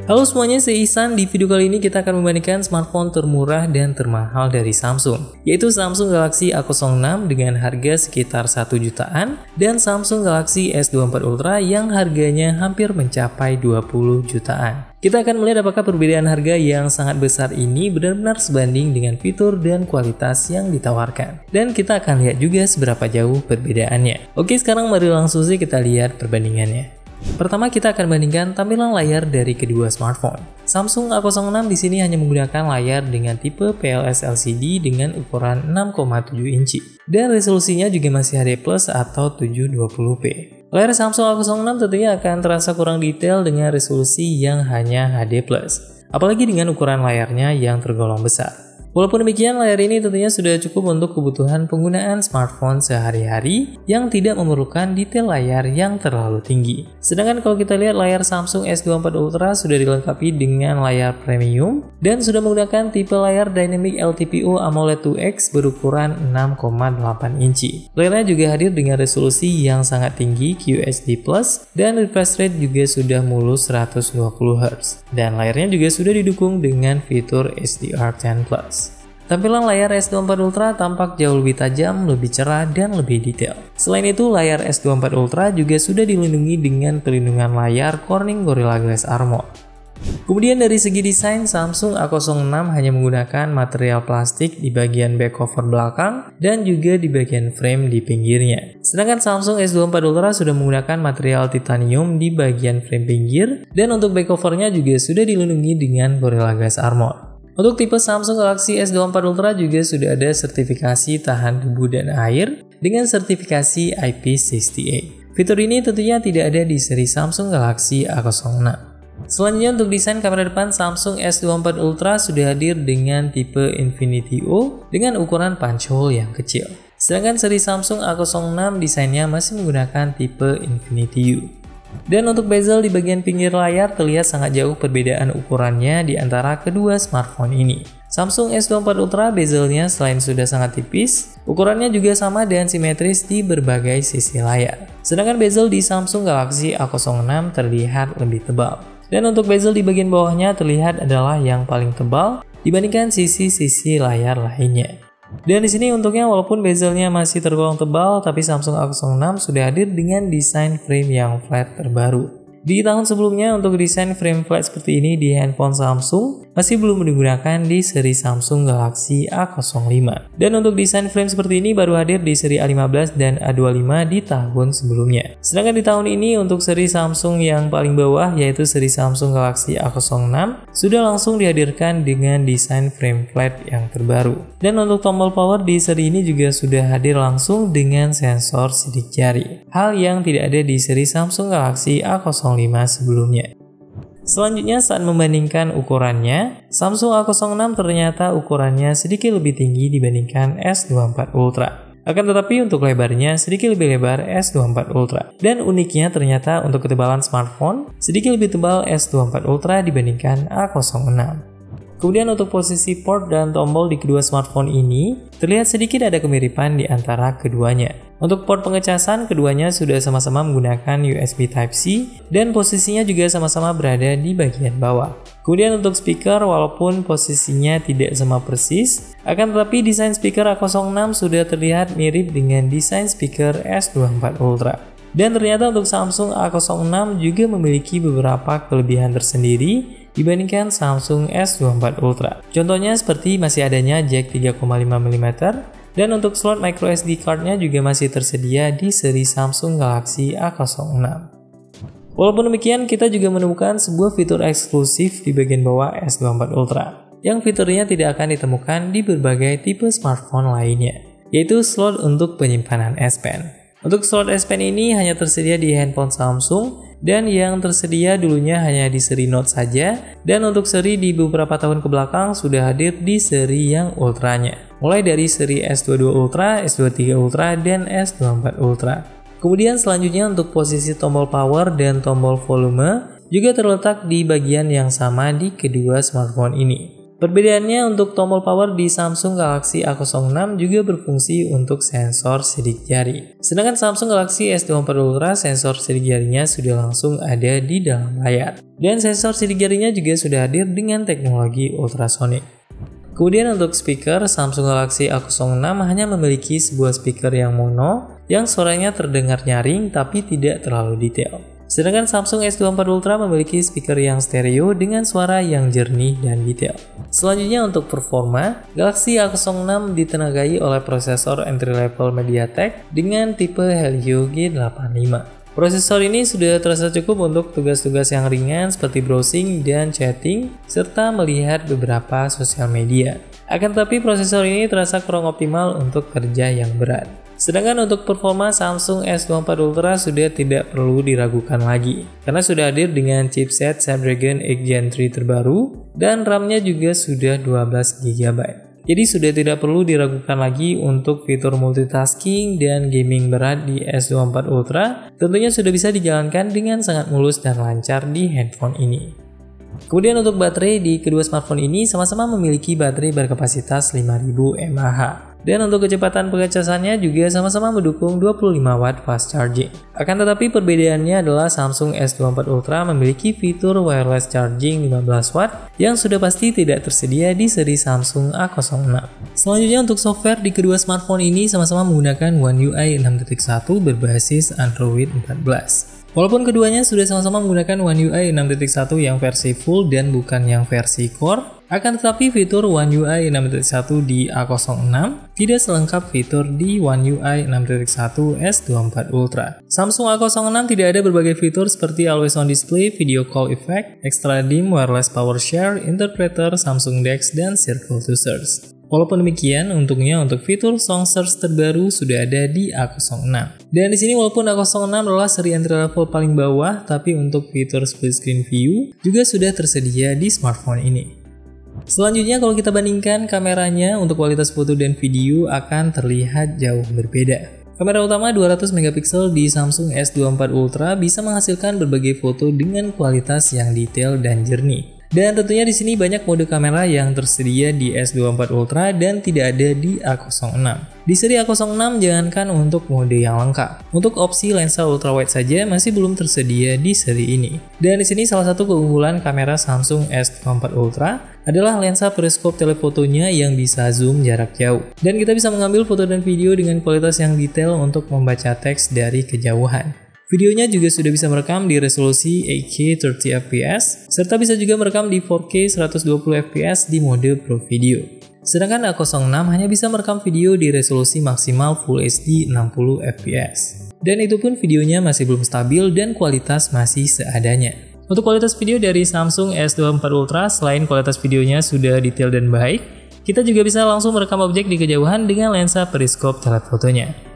Halo semuanya, saya Ihsan. Di video kali ini kita akan membandingkan smartphone termurah dan termahal dari Samsung, yaitu Samsung Galaxy A06 dengan harga sekitar 1 jutaan dan Samsung Galaxy S24 Ultra yang harganya hampir mencapai 20 jutaan. Kita akan melihat apakah perbedaan harga yang sangat besar ini benar-benar sebanding dengan fitur dan kualitas yang ditawarkan. Dan kita akan lihat juga seberapa jauh perbedaannya. Oke, sekarang mari langsung saja kita lihat perbandingannya. Pertama, kita akan bandingkan tampilan layar dari kedua smartphone. Samsung A06 di sini hanya menggunakan layar dengan tipe PLS LCD dengan ukuran 6,7 inci dan resolusinya juga masih HD+ atau 720p. Layar Samsung A06 tentunya akan terasa kurang detail dengan resolusi yang hanya HD+, apalagi dengan ukuran layarnya yang tergolong besar. Walaupun demikian, layar ini tentunya sudah cukup untuk kebutuhan penggunaan smartphone sehari-hari yang tidak memerlukan detail layar yang terlalu tinggi. Sedangkan kalau kita lihat layar Samsung S24 Ultra sudah dilengkapi dengan layar premium dan sudah menggunakan tipe layar Dynamic LTPO AMOLED 2X berukuran 6,8 inci. Layarnya juga hadir dengan resolusi yang sangat tinggi QHD+, dan refresh rate juga sudah mulus 120Hz. Dan layarnya juga sudah didukung dengan fitur HDR10+. Tampilan layar S24 Ultra tampak jauh lebih tajam, lebih cerah, dan lebih detail. Selain itu, layar S24 Ultra juga sudah dilindungi dengan pelindungan layar Corning Gorilla Glass Armor. Kemudian dari segi desain, Samsung A06 hanya menggunakan material plastik di bagian back cover belakang dan juga di bagian frame di pinggirnya. Sedangkan Samsung S24 Ultra sudah menggunakan material titanium di bagian frame pinggir dan untuk back covernya juga sudah dilindungi dengan Gorilla Glass Armor. Untuk tipe Samsung Galaxy S24 Ultra juga sudah ada sertifikasi tahan debu dan air dengan sertifikasi IP68. Fitur ini tentunya tidak ada di seri Samsung Galaxy A06. Selanjutnya untuk desain kamera depan, Samsung S24 Ultra sudah hadir dengan tipe Infinity O dengan ukuran punch hole yang kecil. Sedangkan seri Samsung A06 desainnya masih menggunakan tipe Infinity U. Dan untuk bezel di bagian pinggir layar terlihat sangat jauh perbedaan ukurannya di antara kedua smartphone ini. Samsung S24 Ultra bezelnya selain sudah sangat tipis, ukurannya juga sama dan simetris di berbagai sisi layar. Sedangkan bezel di Samsung Galaxy A06 terlihat lebih tebal. Dan untuk bezel di bagian bawahnya terlihat adalah yang paling tebal dibandingkan sisi-sisi layar lainnya. Dan di sini untuknya walaupun bezelnya masih tergolong tebal, tapi Samsung A06 sudah hadir dengan desain frame yang flat terbaru. Di tahun sebelumnya untuk desain frame flat seperti ini di handphone Samsung masih belum digunakan di seri Samsung Galaxy A05. Dan untuk desain frame seperti ini baru hadir di seri A15 dan A25 di tahun sebelumnya. Sedangkan di tahun ini untuk seri Samsung yang paling bawah yaitu seri Samsung Galaxy A06 sudah langsung dihadirkan dengan desain frame flat yang terbaru. Dan untuk tombol power di seri ini juga sudah hadir langsung dengan sensor sidik jari. Hal yang tidak ada di seri Samsung Galaxy A05 sebelumnya. Selanjutnya saat membandingkan ukurannya, Samsung A06 ternyata ukurannya sedikit lebih tinggi dibandingkan S24 Ultra. Akan tetapi untuk lebarnya sedikit lebih lebar S24 Ultra. Dan uniknya ternyata untuk ketebalan smartphone sedikit lebih tebal S24 Ultra dibandingkan A06. Kemudian untuk posisi port dan tombol di kedua smartphone ini terlihat sedikit ada kemiripan di antara keduanya. Untuk port pengecasan keduanya sudah sama-sama menggunakan USB Type-C dan posisinya juga sama-sama berada di bagian bawah. Kemudian untuk speaker walaupun posisinya tidak sama persis, akan tetapi desain speaker A06 sudah terlihat mirip dengan desain speaker S24 Ultra. Dan ternyata untuk Samsung A06 juga memiliki beberapa kelebihan tersendiri dibandingkan Samsung S24 Ultra. Contohnya seperti masih adanya jack 3,5 mm dan untuk slot microSD card-nya juga masih tersedia di seri Samsung Galaxy A06. Walaupun demikian, kita juga menemukan sebuah fitur eksklusif di bagian bawah S24 Ultra yang fiturnya tidak akan ditemukan di berbagai tipe smartphone lainnya, yaitu slot untuk penyimpanan S Pen. Untuk slot S Pen ini hanya tersedia di handphone Samsung dan yang tersedia dulunya hanya di seri Note saja, dan untuk seri di beberapa tahun ke belakang sudah hadir di seri yang ultranya, mulai dari seri S22 Ultra, S23 Ultra, dan S24 Ultra. Kemudian selanjutnya untuk posisi tombol power dan tombol volume juga terletak di bagian yang sama di kedua smartphone ini. Perbedaannya untuk tombol power di Samsung Galaxy A06 juga berfungsi untuk sensor sidik jari. Sedangkan Samsung Galaxy S24 Ultra sensor sidik jarinya sudah langsung ada di dalam layar. Dan sensor sidik jarinya juga sudah hadir dengan teknologi ultrasonic. Kemudian untuk speaker, Samsung Galaxy A06 hanya memiliki sebuah speaker yang mono yang suaranya terdengar nyaring tapi tidak terlalu detail. Sedangkan Samsung S24 Ultra memiliki speaker yang stereo dengan suara yang jernih dan detail. Selanjutnya untuk performa, Galaxy A06 ditenagai oleh prosesor entry-level MediaTek dengan tipe Helio G85. Prosesor ini sudah terasa cukup untuk tugas-tugas yang ringan seperti browsing dan chatting, serta melihat beberapa sosial media. Akan tetapi prosesor ini terasa kurang optimal untuk kerja yang berat. Sedangkan untuk performa Samsung S24 Ultra sudah tidak perlu diragukan lagi, karena sudah hadir dengan chipset Snapdragon 8 Gen 3 terbaru dan RAM-nya juga sudah 12 GB. Jadi sudah tidak perlu diragukan lagi untuk fitur multitasking dan gaming berat di S24 Ultra, tentunya sudah bisa dijalankan dengan sangat mulus dan lancar di handphone ini. Kemudian untuk baterai di kedua smartphone ini sama-sama memiliki baterai berkapasitas 5000 mAh. Dan untuk kecepatan pengecasannya juga sama-sama mendukung 25 Watt fast charging. Akan tetapi perbedaannya adalah Samsung S24 Ultra memiliki fitur wireless charging 15 Watt yang sudah pasti tidak tersedia di seri Samsung A06. Selanjutnya untuk software di kedua smartphone ini sama-sama menggunakan One UI 6.1 berbasis Android 14. Walaupun keduanya sudah sama-sama menggunakan One UI 6.1 yang versi full dan bukan yang versi core, akan tetapi fitur One UI 6.1 di A06 tidak selengkap fitur di One UI 6.1 S24 Ultra. Samsung A06 tidak ada berbagai fitur seperti Always On Display, Video Call Effect, Extra Dim, Wireless Power Share, Interpreter, Samsung Dex, dan Circle to Search. Walaupun demikian, untungnya untuk fitur Song Search terbaru sudah ada di A06. Dan di sini walaupun A06 adalah seri entry level paling bawah, tapi untuk fitur split screen view juga sudah tersedia di smartphone ini. Selanjutnya kalau kita bandingkan kameranya, untuk kualitas foto dan video akan terlihat jauh berbeda. Kamera utama 200 megapiksel di Samsung S24 Ultra bisa menghasilkan berbagai foto dengan kualitas yang detail dan jernih. Dan tentunya di sini banyak mode kamera yang tersedia di S24 Ultra dan tidak ada di A06. Di seri A06 jangankan untuk mode yang lengkap, untuk opsi lensa ultrawide saja masih belum tersedia di seri ini. Dan di sini salah satu keunggulan kamera Samsung S24 Ultra adalah lensa periskop telefotonya yang bisa zoom jarak jauh. Dan kita bisa mengambil foto dan video dengan kualitas yang detail untuk membaca teks dari kejauhan. Videonya juga sudah bisa merekam di resolusi 8K 30fps, serta bisa juga merekam di 4K 120fps di mode Pro Video. Sedangkan A06 hanya bisa merekam video di resolusi maksimal Full HD 60fps. Dan itu pun videonya masih belum stabil dan kualitas masih seadanya. Untuk kualitas video dari Samsung S24 Ultra, selain kualitas videonya sudah detail dan baik, kita juga bisa langsung merekam objek di kejauhan dengan lensa periskop telefotonya.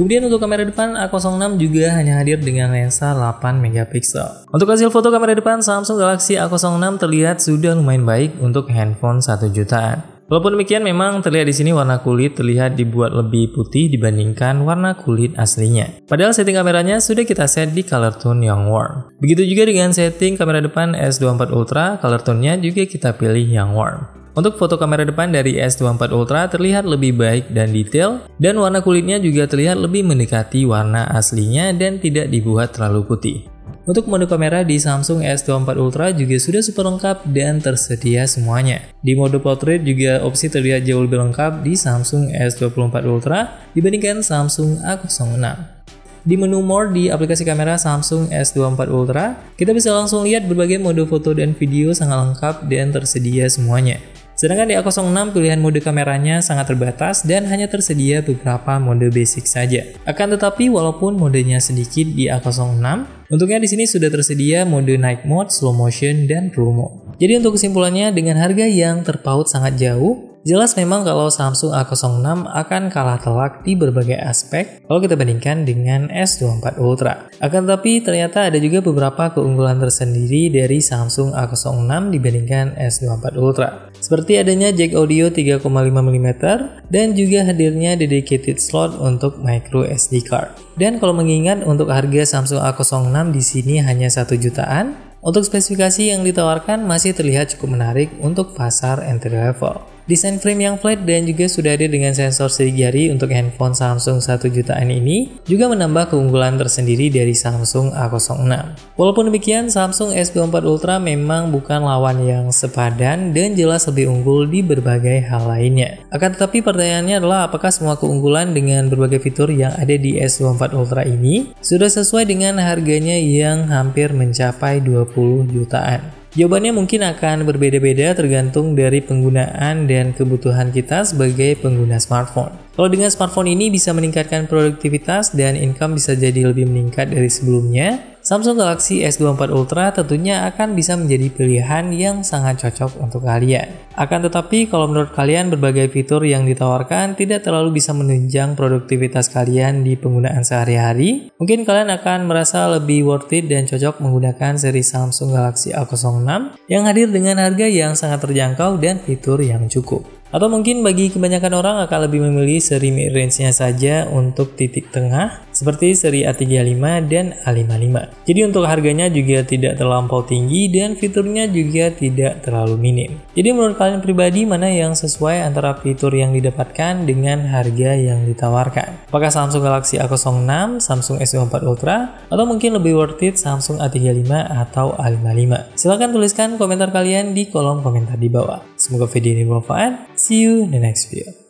Kemudian untuk kamera depan, A06 juga hanya hadir dengan lensa 8 megapiksel. Untuk hasil foto kamera depan, Samsung Galaxy A06 terlihat sudah lumayan baik untuk handphone 1 jutaan. Walaupun demikian, memang terlihat di sini warna kulit terlihat dibuat lebih putih dibandingkan warna kulit aslinya. Padahal setting kameranya sudah kita set di color tone yang warm. Begitu juga dengan setting kamera depan S24 Ultra, color tone-nya juga kita pilih yang warm. Untuk foto kamera depan dari S24 Ultra terlihat lebih baik dan detail, dan warna kulitnya juga terlihat lebih mendekati warna aslinya dan tidak dibuat terlalu putih. Untuk mode kamera di Samsung S24 Ultra juga sudah super lengkap dan tersedia semuanya. Di mode portrait juga opsi terlihat jauh lebih lengkap di Samsung S24 Ultra dibandingkan Samsung A06. Di menu More di aplikasi kamera Samsung S24 Ultra, kita bisa langsung lihat berbagai mode foto dan video sangat lengkap dan tersedia semuanya. Sedangkan di A06 pilihan mode kameranya sangat terbatas dan hanya tersedia beberapa mode basic saja. Akan tetapi walaupun modenya sedikit di A06, untuknya di sini sudah tersedia mode night mode, slow motion, dan pro mode. Jadi untuk kesimpulannya, dengan harga yang terpaut sangat jauh, Jelas memang kalau Samsung A06 akan kalah telak di berbagai aspek kalau kita bandingkan dengan S24 Ultra. Akan tetapi ternyata ada juga beberapa keunggulan tersendiri dari Samsung A06 dibandingkan S24 Ultra. Seperti adanya jack audio 3,5 mm dan juga hadirnya dedicated slot untuk micro SD card. Dan kalau mengingat untuk harga Samsung A06 di sini hanya 1 jutaan, untuk spesifikasi yang ditawarkan masih terlihat cukup menarik untuk pasar entry level. Desain frame yang flat dan juga sudah ada dengan sensor sidik jari untuk handphone Samsung 1 jutaan ini juga menambah keunggulan tersendiri dari Samsung A06. Walaupun demikian, Samsung S24 Ultra memang bukan lawan yang sepadan dan jelas lebih unggul di berbagai hal lainnya. Akan tetapi pertanyaannya adalah apakah semua keunggulan dengan berbagai fitur yang ada di S24 Ultra ini sudah sesuai dengan harganya yang hampir mencapai 20 jutaan? Jawabannya mungkin akan berbeda-beda tergantung dari penggunaan dan kebutuhan kita sebagai pengguna smartphone. Kalau dengan smartphone ini bisa meningkatkan produktivitas dan income bisa jadi lebih meningkat dari sebelumnya, Samsung Galaxy S24 Ultra tentunya akan bisa menjadi pilihan yang sangat cocok untuk kalian. Akan tetapi kalau menurut kalian berbagai fitur yang ditawarkan tidak terlalu bisa menunjang produktivitas kalian di penggunaan sehari-hari, mungkin kalian akan merasa lebih worth it dan cocok menggunakan seri Samsung Galaxy A06 yang hadir dengan harga yang sangat terjangkau dan fitur yang cukup. Atau mungkin bagi kebanyakan orang akan lebih memilih seri mid-range-nya saja untuk titik tengah seperti seri A35 dan A55. Jadi untuk harganya juga tidak terlampau tinggi dan fiturnya juga tidak terlalu minim. Jadi menurut kalian pribadi mana yang sesuai antara fitur yang didapatkan dengan harga yang ditawarkan? Apakah Samsung Galaxy A06, Samsung S24 Ultra, atau mungkin lebih worth it Samsung A35 atau A55? Silahkan tuliskan komentar kalian di kolom komentar di bawah. Semoga video ini bermanfaat. See you in the next video.